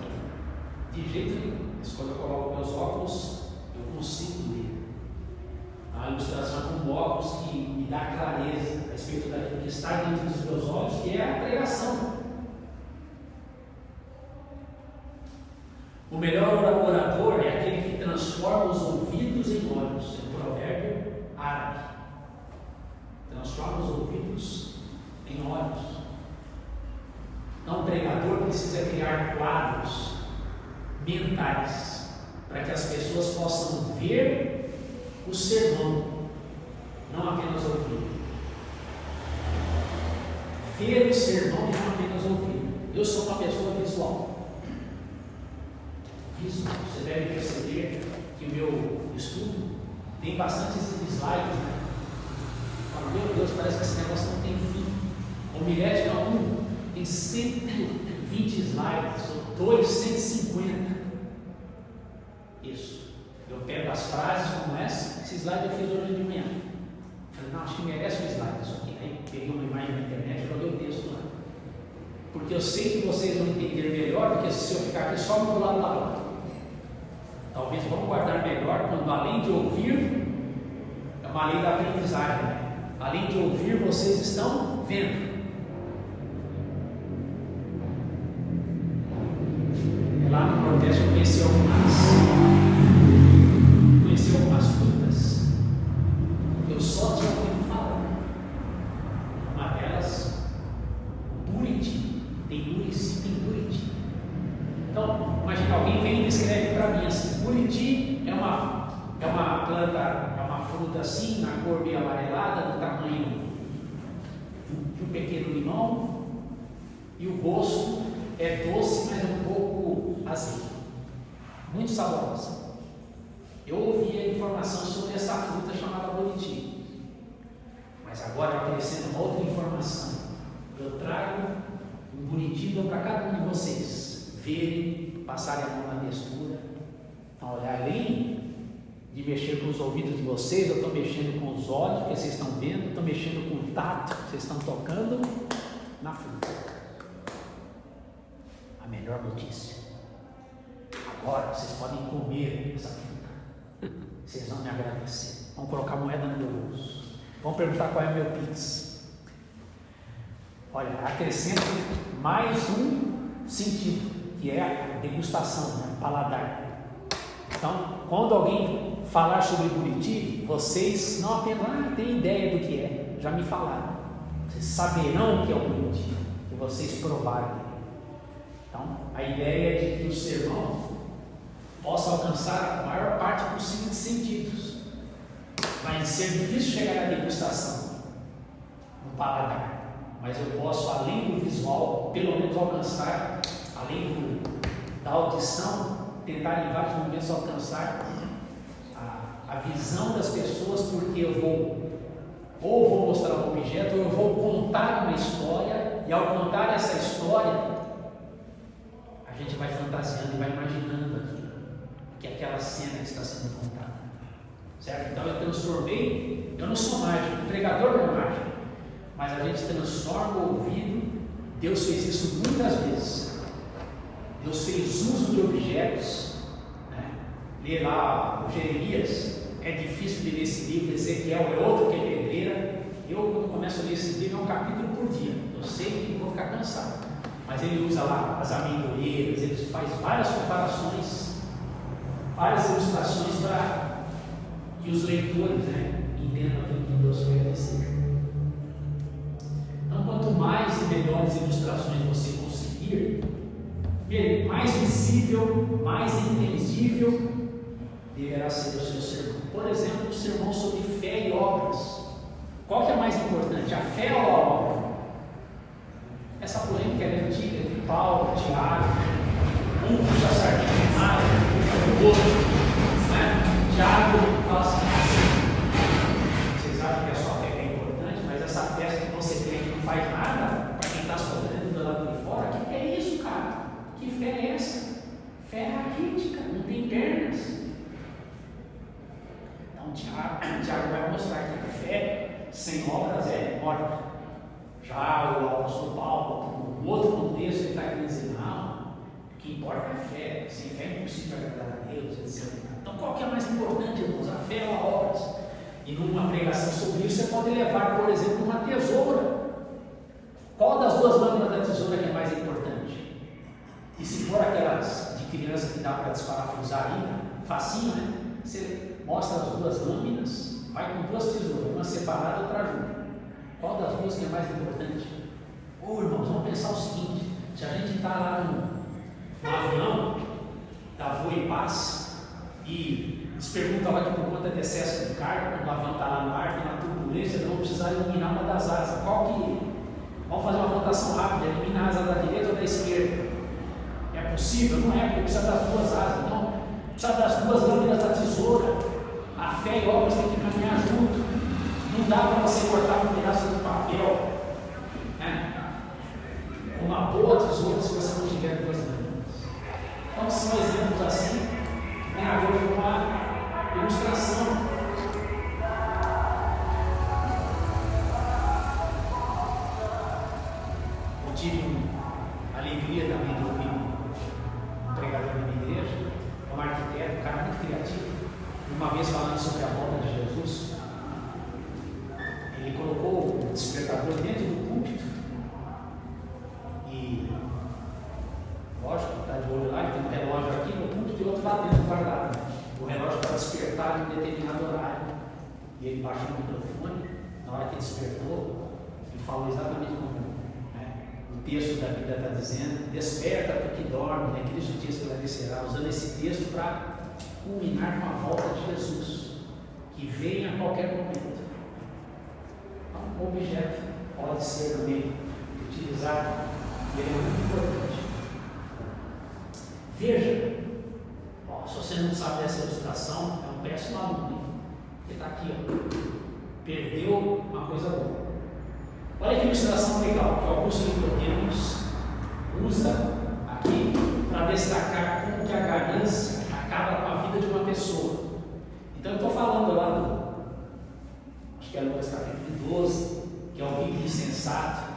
[SPEAKER 1] de jeito nenhum, mas quando eu coloco meus óculos, eu consigo ler. A ilustração é como óculos que me dá clareza a respeito daquilo que está dentro dos meus olhos, que é a pregação. O melhor orador é aquele que transforma os ouvidos em olhos. É um provérbio árabe. Transforma os ouvidos em olhos. Então, o pregador precisa criar quadros mentais para que as pessoas possam ver o sermão, não apenas ouvir. Ver o sermão e não apenas ouvir. Eu sou uma pessoa visual. Você deve perceber que o meu estudo tem bastantes slides, né? Fala, meu Deus, parece que esse negócio não tem fim. Homilética 1 tem 120 slides, ou 2, 150. Isso. Eu pego as frases como essa, esse slide eu fiz hoje de manhã. Falei, não, acho que merece um slide isso aqui. Aí peguei uma imagem na internet e joguei o texto lá. Porque eu sei que vocês vão entender melhor do que se eu ficar aqui só do lado da outra. Talvez vão guardar melhor quando, além de ouvir, é uma lei da aprendizagem, né? Além de ouvir, vocês estão vendo. Lá no Nordeste eu conheci algumas frutas. Eu só tinha ouvido falar. Uma delas, buriti. Tem murici, tem buriti. Então, imagina, alguém vem e escreve para mim assim: buriti é uma planta, é uma fruta assim, na cor meio amarelada, do tamanho de um pequeno limão, e o gosto é doce, mas é um pouco azedo, muito saborosa. Eu ouvi a informação sobre essa fruta chamada buriti, mas agora aparecendo uma outra informação. Eu trago um buriti para cada um de vocês verem, passarem a mão na textura. Então, olhar, além de mexer com os ouvidos de vocês, eu estou mexendo com os olhos, porque vocês estão vendo, estou mexendo com o tato, vocês estão tocando na fruta. A melhor notícia: agora vocês podem comer essa fruta. Vocês vão me agradecer. Vão colocar moeda no meu bolso. Vão perguntar qual é o meu pix. Olha, acrescento mais um sentido, que é a degustação, né? Paladar. Então, quando alguém falar sobre buriti, vocês não apenas têm ideia do que é, já me falaram. Vocês saberão o que é o buriti, e vocês provarem. Então, a ideia é de que o sermão possa alcançar a maior parte possível de sentidos. Vai ser difícil chegar à degustação, no paladar, mas eu posso, além do visual, pelo menos alcançar, além da audição, tentar em vários momentos alcançar a visão das pessoas, porque eu vou mostrar um objeto, ou eu vou contar uma história, e ao contar essa história, a gente vai fantasiando e vai imaginando aquilo, que é aquela cena que está sendo contada, certo? Então eu transformei, eu não sou mágico, o pregador não é mágico, mas a gente transforma o ouvido. Deus fez isso muitas vezes. Deus fez uso de objetos, né? Ler lá o Jeremias, é difícil de ler esse livro. Ezequiel é outro que é pedreira. Eu, quando começo a ler esse livro, é um capítulo por dia. Eu sei que vou ficar cansado, mas ele usa lá as amendoeiras, ele faz várias comparações, várias ilustrações para que os leitores, né, entendam aquilo que Deus quer dizer. Então, quanto mais e melhores ilustrações você conseguir, mais visível, mais entendível deverá ser o seu sermão. Por exemplo, o sermão sobre fé e obras. Qual que é mais importante, a fé ou a obra? Essa polêmica é antiga entre Paulo, Tiago, um puxa a sardinha de mar, o outro, né? Tiago fala assim: vocês acham que a sua fé é importante, mas essa festa que você crê que não faz nada, para quem está sofrendo do lado de fora, que é isso, cara? Que fé é essa? Fé é raquítica, não tem pernas. Então, Tiago Tiago vai mostrar que a fé sem obras é morta. Já o apóstolo Paulo, no outro contexto, ele está querendo dizer, não, o que importa é a fé, sem fé é impossível agradar a Deus, etc. Então, qual que é mais importante, irmãos? A fé ou a obras? E numa pregação sobre isso, você pode levar, por exemplo, uma tesoura. Qual das duas lâminas da tesoura que é mais importante? E se for aquelas de criança que dá para desparafusar ainda, facinho, né? Você mostra as duas lâminas, vai com duas tesouras, uma separada e outra junto. Qual das duas que é mais importante? Irmãos, vamos pensar o seguinte: se a gente está lá no avião da Voa e Paz e eles perguntam lá que por conta de excesso de carga, quando o avião está lá no ar, tem uma turbulência, eles vão precisar eliminar uma das asas. Qual que? Vamos fazer uma votação rápida, eliminar a asa da direita ou da esquerda? É possível? Não é, porque precisa das duas asas. Então, precisa das duas lâminas da tesoura. A fé e obras têm que caminhar junto. Não dá para você cortar um pedaço de papel, né? Uma boa tesoura se você não tiver duas lâminas. Então, são exemplos assim, né? Agora uma ilustração. Eu tive a alegria também de ouvir um pregador da minha igreja, um arquiteto, um cara muito criativo. Uma vez falando sobre a volta de Jesus, ele colocou o despertador dentro do púlpito e, lógico, está de olho lá, tem um relógio aqui no púlpito e outro lá dentro do guardado. O relógio para despertar em um determinado horário. E ele baixou o microfone, na hora que despertou, e falou exatamente como o texto da Bíblia está dizendo: desperta porque dorme, né? Cristo te esclarecerá, usando esse texto para culminar com a volta de Jesus, que vem a qualquer momento. Então, o objeto pode ser também utilizado, e ele é muito importante. Veja, se você não sabe dessa ilustração, é um péssimo aluno, porque está aqui, perdeu uma coisa boa. Olha que ilustração legal que Augusto Nicodemos usa aqui para destacar como que a ganância acaba com a vida de uma pessoa. Então eu estou falando lá acho que é Lucas capítulo 12, que é o rico insensato,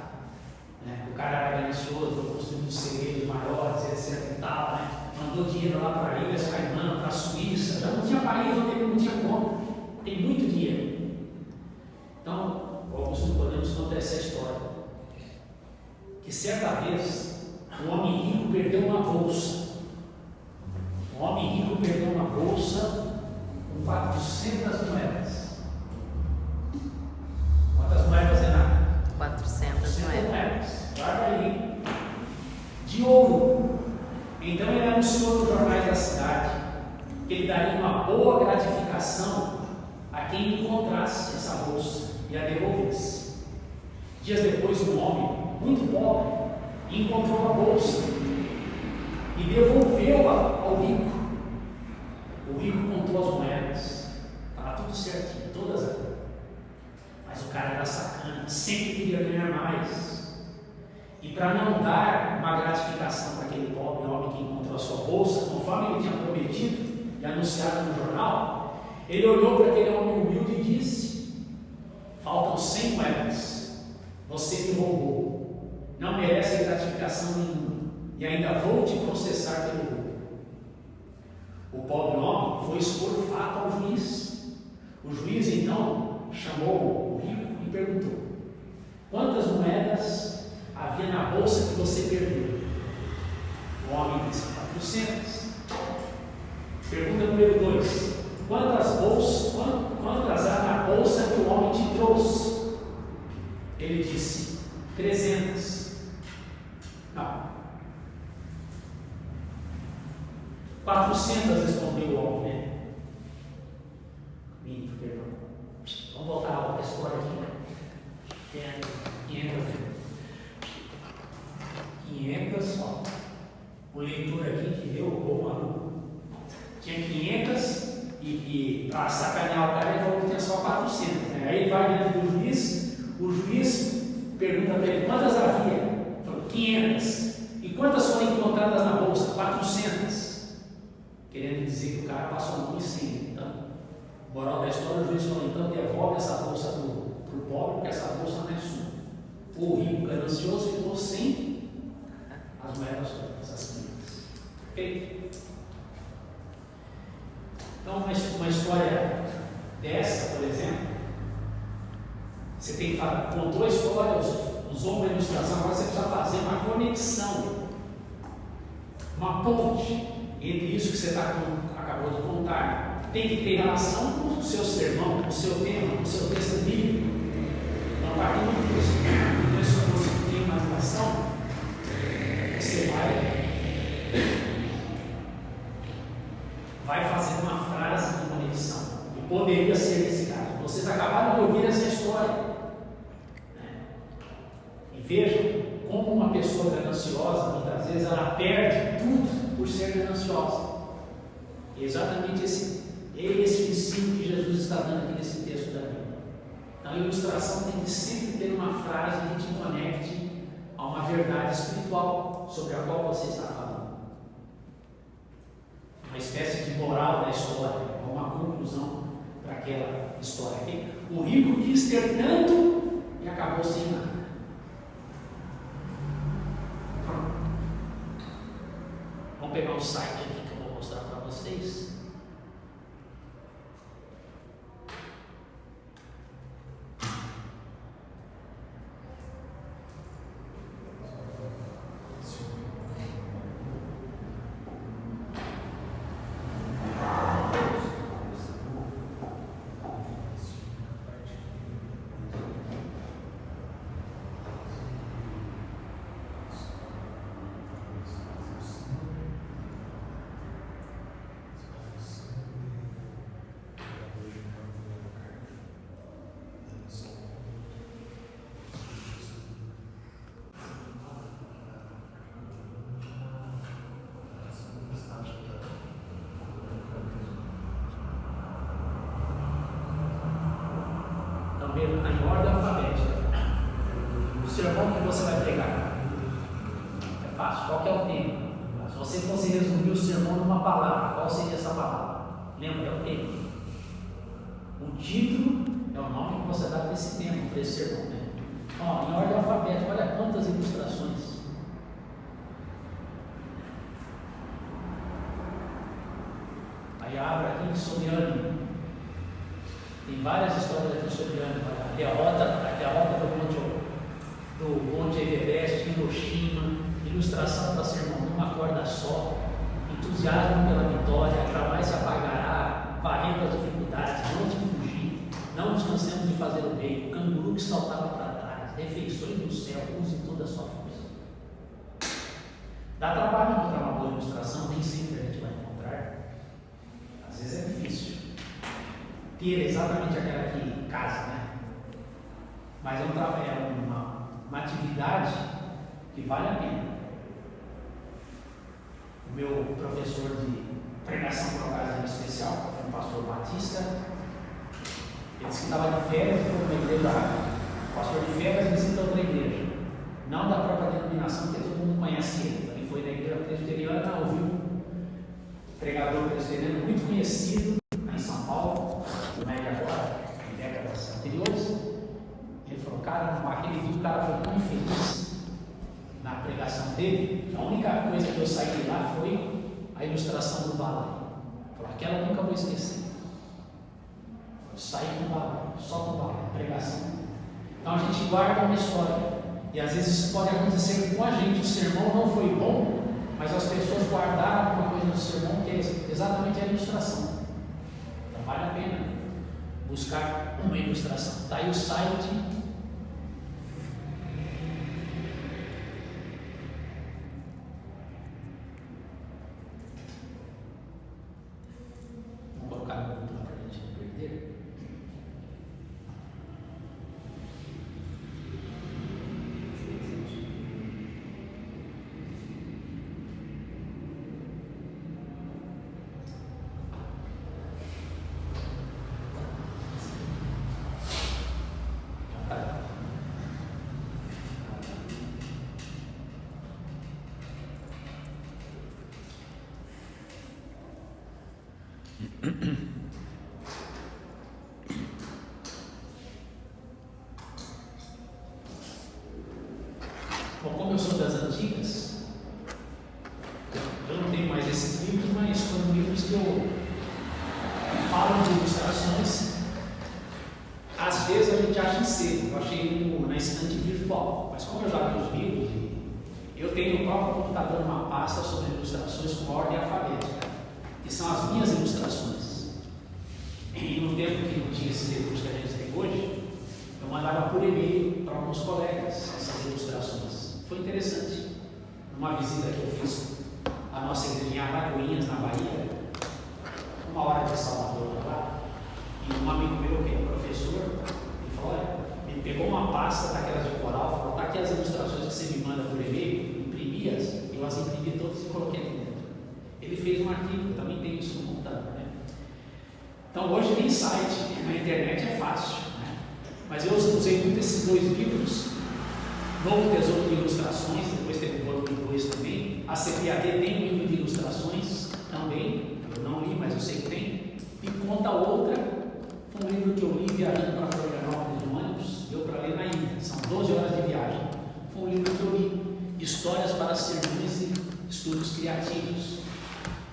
[SPEAKER 1] né? O cara era ganancioso, construindo segredos maiores, etc e tal, né? Mandou dinheiro lá para Ilhas Caimã, para a Suíça, já não tinha país onde ele não tinha como, tem muito dinheiro. Então, Augusto Nicodemos conta essa história, que certa vez um homem rico perdeu uma bolsa. Um homem rico perdeu uma bolsa com 400 moedas. Quantas moedas é nada?
[SPEAKER 2] 400 moedas.
[SPEAKER 1] Guarda aí. De ouro. Então ele anunciou nos jornais da cidade que ele daria uma boa gratificação a quem encontrasse essa bolsa e a devolvesse. Dias depois, um homem muito pobre encontrou a bolsa e devolveu-a ao rico. O rico contou as moedas, estava tudo certinho, todas ali. Mas o cara era sacana, sempre queria ganhar mais. E para não dar uma gratificação para aquele pobre homem que encontrou a sua bolsa, conforme ele tinha prometido e anunciado no jornal, ele olhou para aquele homem humilde e disse: faltam 100 moedas, você me roubou, não merece gratificação nenhuma, e ainda vou te processar pelo roubo. O pobre homem foi expor o fato ao juiz. O juiz então chamou o rico e perguntou: quantas moedas havia na bolsa que você perdeu? O homem disse: 400. Pergunta número 2: quantas há na bolsa que o homem te trouxe? Ele disse: 300. Não. 400, respondeu o homem, né? Minto, perdão. Vamos voltar à história aqui. 500, ó. O leitor aqui que deu o bom maluco tinha 500 e para sacanear o cara ele falou que tinha só 400, né? Aí ele vai dentro do juiz, o juiz pergunta para ele: quantas havia? Ele falou: 500. E quantas foram encontradas na bolsa? 400. Querendo dizer que o cara passou a mão em 100. Então, Moral da história, o juiz falou, então devolve essa bolsa para o pobre, porque essa bolsa não é sua. O rico ganancioso ficou sem as moedas todas, as pilhas. Ok? Então, uma história dessa, por exemplo, você tem que falar, contou a história, usou uma ilustração, agora você precisa fazer uma conexão, uma ponte entre isso que você acabou de contar. Tem que ter relação com o seu sermão, com o seu tema, com o seu texto bíblico. Então, partindo disso, se você tem uma relação, você vai fazer uma frase de conexão. E poderia ser nesse caso. Vocês acabaram de ouvir essa história. Né? E vejam como uma pessoa gananciosa, muitas vezes, ela perde tudo por ser gananciosa. E exatamente esse ensino que Jesus está dando aqui nesse texto da Bíblia. Então, a ilustração tem que sempre ter uma frase que te conecte a uma verdade espiritual sobre a qual você está falando. Uma espécie de moral da história, uma conclusão para aquela história. O rico quis ter tanto e acabou sem nada. Vamos pegar um site aqui que eu vou mostrar para vocês. Está em ordem alfabética. O sermão que você vai pregar é fácil. Qual que é o tema? Se você fosse resumir o sermão numa palavra, qual seria essa palavra? Lembra? É o tema. O título é o nome que você dá para esse tema, para esse sermão. Né? Ó, em ordem alfabética, olha quantas ilustrações. Aí abre aqui sobre ânimo. Tem várias histórias aqui sobre ânimo. A derrota do Monte Everest, Hiroshima, ilustração para sermão numa corda só, entusiasmo pela vitória, jamais se apagará, varrendo as dificuldades, não te fugir, não descansemos de fazer o bem, o canguru que saltava para trás, refeições no céu, use toda a sua força. Dá trabalho encontrar uma boa ilustração, nem sempre a gente vai encontrar. Às vezes é difícil ter exatamente aquela que casa, né? Mas é uma atividade que vale a pena. O meu professor de pregação por ocasião especial, que foi o pastor Batista, ele disse que estava de férias e foi para uma igreja. O pastor de férias visita outra igreja, não da própria denominação, porque todo mundo conhece ele. Então, ele foi na igreja presbiteriana, ouviu um pregador presbiteriano muito conhecido em São Paulo, não é de agora, em décadas anteriores. Ele falou, cara, naquele vídeo o cara foi tão infeliz na pregação dele, a única coisa que eu saí de lá foi a ilustração do balaio. Falou, aquela eu nunca vou esquecer. Eu saí do balaio, só do balaio, pregação. Então a gente guarda uma história, e às vezes isso pode acontecer com a gente. O sermão não foi bom, mas as pessoas guardaram uma coisa do sermão que é exatamente a ilustração. Então vale a pena buscar uma ilustração. Está aí o site. Vou colocar no grupo para a gente não perder. antigas. Eu não tenho mais esses livros, mas foram livros que eu falo de ilustrações. Às vezes a gente acha cedo, eu achei na estante virtual, mas como eu já vi os livros, eu tenho no próprio computador uma pasta sobre ilustrações com ordem alfabética, que são as minhas ilustrações. E no tempo que não tinha esses livros que a gente tem hoje, eu mandava por e-mail para alguns colegas essas ilustrações. Foi interessante. Numa visita que eu fiz à nossa igreja em Aragoinhas, na Bahia, 1 hora de Salvador para lá, e um amigo meu que é professor, ele falou, olha, ele pegou uma pasta daquelas de coral, falou, tá aqui as ilustrações que você me manda por e-mail, imprimi-as, eu as imprimi todas e coloquei aqui dentro. Ele fez um arquivo, eu também tenho isso no computador, né? Então hoje tem site, na internet é fácil, né? Mas eu usei muito esses 2 livros, Novo Tesouro de Ilustrações, depois teve o volume 2 também, a CPAD tem um livro de ilustrações também, eu não li, mas eu sei que tem, e Conta Outra, foi um livro que eu li viajando para Florianópolis no ônibus, deu para ler na ida, são 12 horas de viagem, foi um livro que eu li, Histórias para Sermões e Estudos Criativos.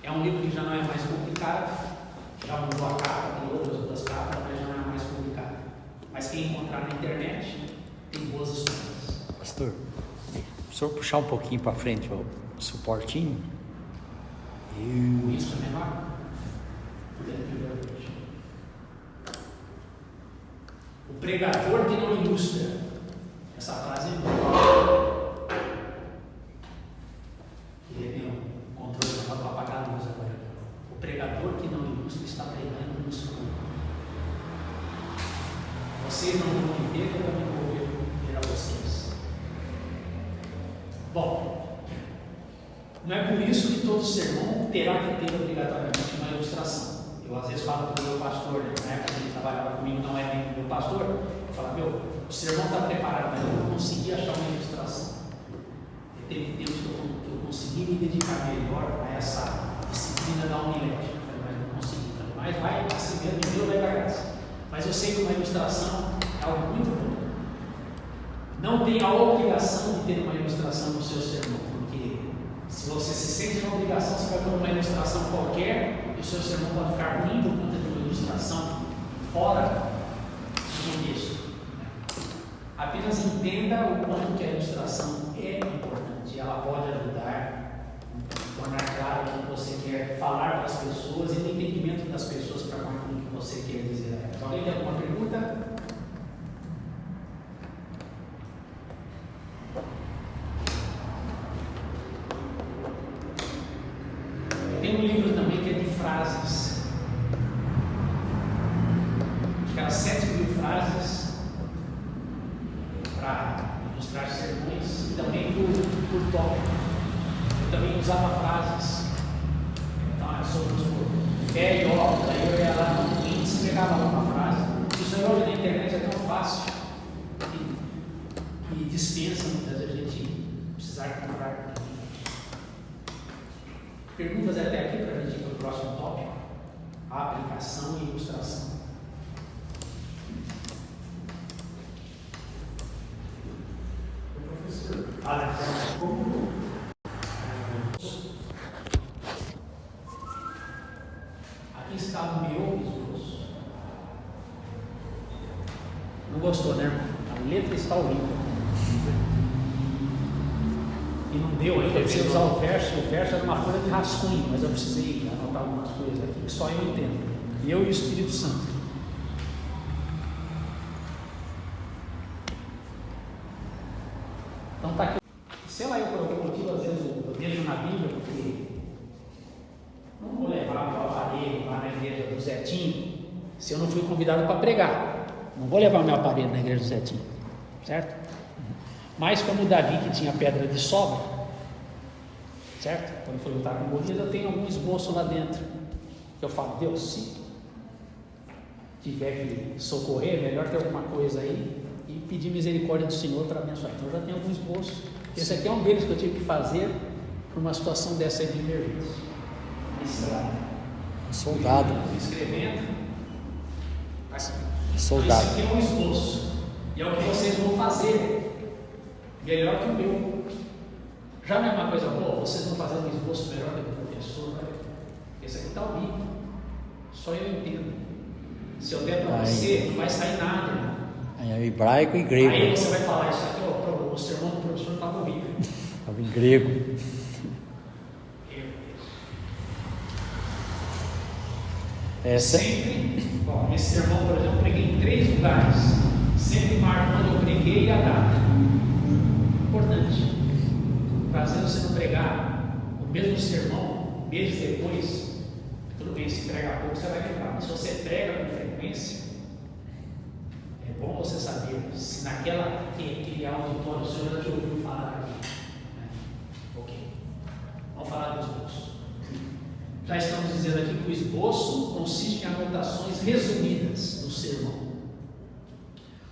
[SPEAKER 1] É um livro que já não é mais complicado, já mudou a capa, tem outras 2 capas, mas já não é mais complicado. Mas quem encontrar na internet tem boas histórias.
[SPEAKER 3] Pastor, se o senhor puxar um pouquinho para frente o suportinho.
[SPEAKER 1] Isso é menor? O pregador que não ilustra. Essa frase é boa. Ele tem um controle para apagar a luz agora. O pregador que não ilustra está pregando no escuro. Vocês não vão entender, eu também vou ver a vocês. Bom, não é por isso que todo sermão terá que ter obrigatoriamente uma ilustração. Eu às vezes falo para o meu pastor, na época que ele trabalhava comigo, não é nem meu pastor, eu falo, meu, o sermão está preparado, mas eu não consegui achar uma ilustração. E teve tempos que eu consegui me dedicar melhor a essa disciplina da homilética, mas não consegui. Mas vai assim mesmo, Deus vai dar graça. Mas eu sei que uma ilustração é algo muito bom. Não tem a obrigação de ter uma ilustração no seu sermão, porque se você se sente na obrigação, você vai ter uma ilustração qualquer e o seu sermão pode ficar ruim por conta de uma ilustração fora do contexto. Apenas entenda o quanto que a ilustração é importante. Ela pode ajudar a tornar claro o que você quer falar para as pessoas e o entendimento das pessoas para aquilo que você quer dizer a elas. Alguém tem alguma pergunta? Tem um livro também que é de frases. Acho que eram 7.000 frases para ilustrar sermões e também por tópico. Eu também usava frases. Então, sobre os fé e óbvio, aí eu ia lá no índice e pegava uma frase. Isso aí hoje na internet é tão fácil que dispensa muitas vezes a gente precisar comprar. Perguntas até aqui para a gente ir para o próximo tópico: a aplicação e ilustração. Professor, como aqui está o meu esboço. Não gostou, né, irmão? A letra está horrível. E não deu ainda, eu precisei usar o verso era uma folha de rascunho, mas eu precisei anotar algumas coisas aqui que só eu entendo. Eu e o Espírito Santo. Então tá aqui. Sei lá, eu por algum motivo, às vezes eu deixo na Bíblia, porque não vou levar meu aparelho lá na igreja do Zetinho, se eu não fui convidado para pregar. Não vou levar meu aparelho na igreja do Zetinho, certo? Mas como o Davi que tinha pedra de sobra, certo? Quando foi lutar com Golias, eu tenho algum esboço lá dentro. Eu falo, Deus, se tiver que socorrer, é melhor ter alguma coisa aí e pedir misericórdia do Senhor para abençoar. Então eu já tenho algum esboço. Esse aqui é um deles que eu tive que fazer por uma situação dessa aí de emergência.
[SPEAKER 3] Soldado.
[SPEAKER 1] Escrevendo.
[SPEAKER 3] Soldado.
[SPEAKER 1] Esse aqui é um esboço. E é o que vocês vão fazer. Melhor que o meu. Já não é uma coisa boa, vocês vão fazer um esboço melhor do que o professor, né? Esse aqui está horrível, só eu entendo. Se eu der para você, não vai sair nada, irmão.
[SPEAKER 3] É hebraico e grego.
[SPEAKER 1] Aí você vai falar, isso aqui, o sermão do professor estava horrível.
[SPEAKER 3] Estava em grego.
[SPEAKER 1] Sempre, bom, esse sermão, por exemplo, eu preguei em 3 lugares, sempre marcando eu preguei a data. Importante. Prazer você não pregar o mesmo sermão, meses depois, tudo bem, se prega pouco você vai lembrar, mas se você prega com frequência, é bom você saber se naquele auditório o senhor já te ouviu falar aqui. Né? Ok. Vamos falar do esboço. Já estamos dizendo aqui que o esboço consiste em anotações resumidas do sermão.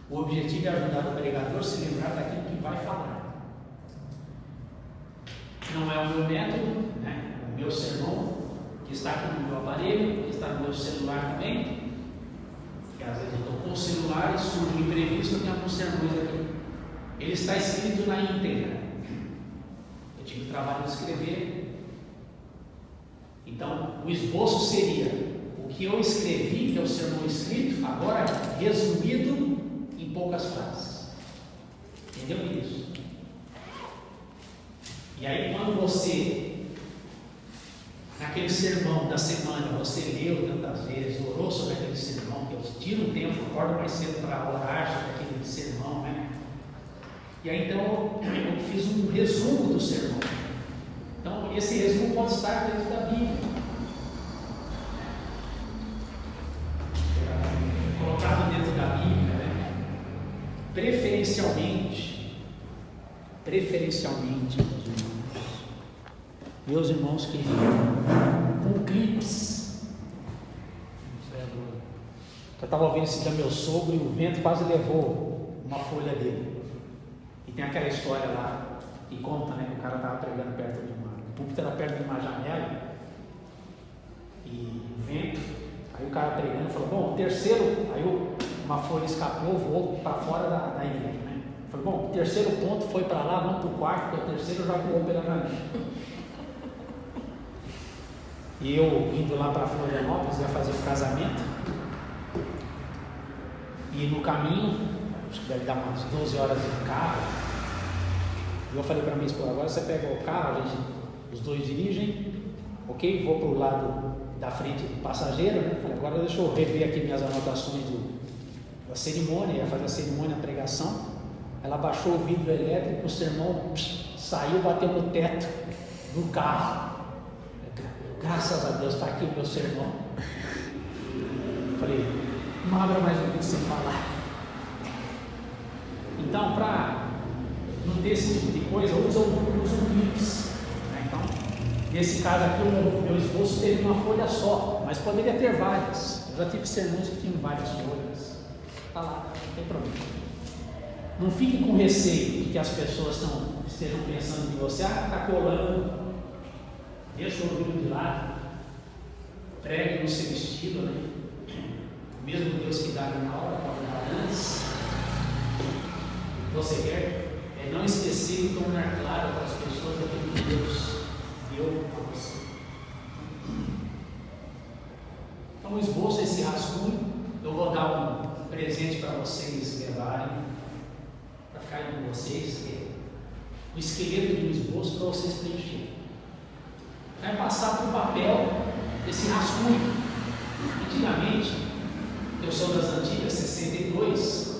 [SPEAKER 1] O objetivo é ajudar o pregador a se lembrar daquilo que vai falar. Não é o meu método, né? O meu sermão, que está aqui no meu aparelho, que está no meu celular também. Porque às vezes eu estou com o celular e surge um imprevisto, eu tenho alguns sermões aqui. Ele está escrito na íntegra. Eu tive o trabalho de escrever. Então, o esboço seria o que eu escrevi, que é o sermão escrito, agora resumido em poucas frases. Entendeu isso? E aí, quando você, naquele sermão da semana, você leu tantas vezes, orou sobre aquele sermão, que eu tiro um tempo, acordo mais cedo para orar sobre aquele sermão, né? E aí, então, eu fiz um resumo do sermão. Então, esse resumo pode estar dentro da Bíblia. Colocado dentro da Bíblia, né? Preferencialmente, meus irmãos queridos, com clipes. Eu estava ouvindo esse dia meu sogro e o vento quase levou uma folha dele. E tem aquela história lá que conta, né, que o cara estava pregando perto de o púlpito era perto de uma janela e vento, aí o cara pregando falou, bom, o terceiro, aí uma folha escapou, voou para fora da igreja, né? Falou, bom, o terceiro ponto foi para lá, vamos para o quarto, porque o terceiro já voou pela janela. E eu indo lá para Florianópolis, ia fazer um casamento, e no caminho, acho que deve dar umas 12 horas de carro, eu falei para minha esposa, agora você pega o carro, a gente, os dois dirigem, ok? Vou para o lado da frente do passageiro, né? Falei, agora deixa eu rever aqui minhas anotações da cerimônia, ia fazer a cerimônia, a pregação. Ela baixou o vidro elétrico, o sermão saiu, bateu no teto do carro. Graças a Deus, está aqui o meu sermão. Falei, não abra mais um vídeo sem falar. Então, para não ter esse tipo de coisa, usa clips. Então, nesse caso aqui, o meu esboço teve uma folha só, mas poderia ter várias. Eu já tive sermões que tinham várias folhas. Está lá, não tem problema. Não fique com receio de que as pessoas estejam pensando em você, está colando, deixa o orgulho de lado, pregue no seu estilo, né? O mesmo Deus que dá na hora, pode dar antes. Você quer não esquecer e tornar claro para as pessoas aquilo que Deus deu para você. Então, o esboço, esse rascunho, eu vou dar um presente para vocês levarem, para ficarem com vocês, que é o esqueleto de um esboço para vocês preencherem. Vai passar por papel esse rascunho. Antigamente, eu sou das antigas, 62.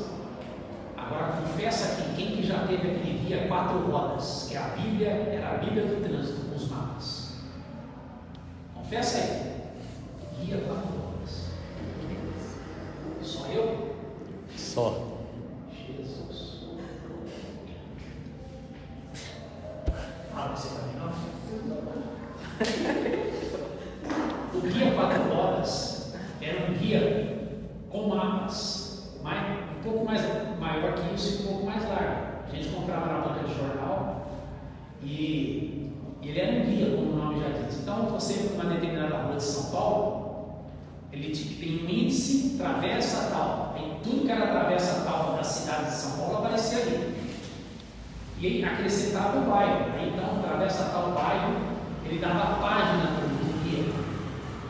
[SPEAKER 1] Agora, confessa aqui, quem que já teve aquele guia 4 rodas, que a Bíblia era a Bíblia do trânsito com os mapas? Confessa aí. Guia 4 rodas. Só eu?
[SPEAKER 3] Só.
[SPEAKER 1] Jesus. Você para mim não? O guia 4 rodas era um guia com mapas, um pouco mais maior que isso e um pouco mais largo. A gente comprava na banca de jornal e ele era um guia, como o nome já diz. Então, você em uma determinada rua de São Paulo, ele tem um índice, travessa tal. Em tudo que era travessa tal da cidade de São Paulo aparecia ali. E aí acrescentava o bairro. Aí então, atravessa tal bairro, ele dava a página do guia.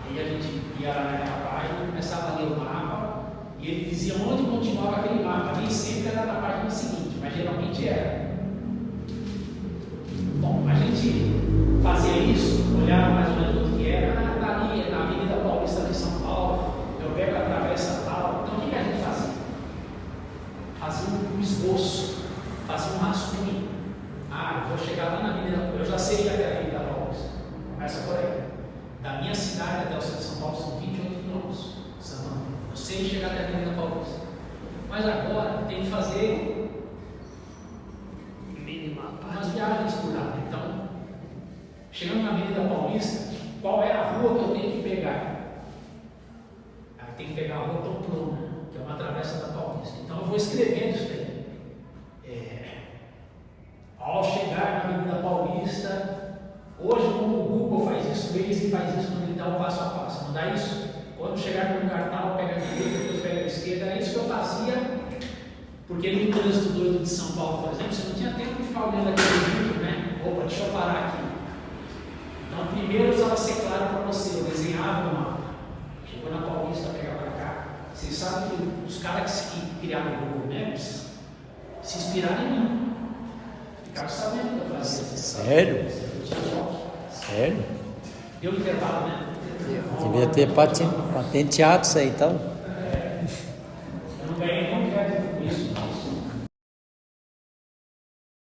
[SPEAKER 1] Aí a gente ia lá naquela página, começava a ler o mapa, e ele dizia onde continuava aquele mapa. Nem sempre era na página seguinte, mas geralmente era. Bom, a gente fazia isso, olhava mais ou menos o que era, ali na Avenida Paulista de São Paulo, eu pego a travessa tal. Então o que a gente fazia? Fazia um esboço, fazia um rascunho. Ah, vou chegar lá na Avenida, eu já sei até a Avenida Paulista, começa por aí. Da minha cidade até o centro de São Paulo são 28 quilômetros. Eu sei chegar até a Avenida Paulista. Mas agora tem que fazer umas viagens por lá. Então, chegando na Avenida Paulista, qual é a rua que eu tenho que pegar? Aí tem que pegar a rua Pamplona, que é uma travessa da Paulista. Então eu vou escrevendo isso daí. Ao chegar na Avenida Paulista, hoje como o Google faz isso, o Waze faz isso, não dá o passo a passo, não dá isso? Quando chegar no lugar tal, pega a direita, depois pega a esquerda. Era isso que eu fazia, porque no trânsito doido de São Paulo, por exemplo, você não tinha tempo de ficar olhando aquele livro, né? Opa, deixa eu parar aqui. Então, primeiro precisava ser claro para você, eu desenhava o mapa. Chegou na Paulista, pega para cá. Vocês sabem que os caras que criaram o Google Maps se inspiraram em mim. Ficaram sabendo que eu fazia.
[SPEAKER 3] Sério? Sério?
[SPEAKER 1] Deu intervalo, né?
[SPEAKER 3] Devia ter patenteado isso aí, então.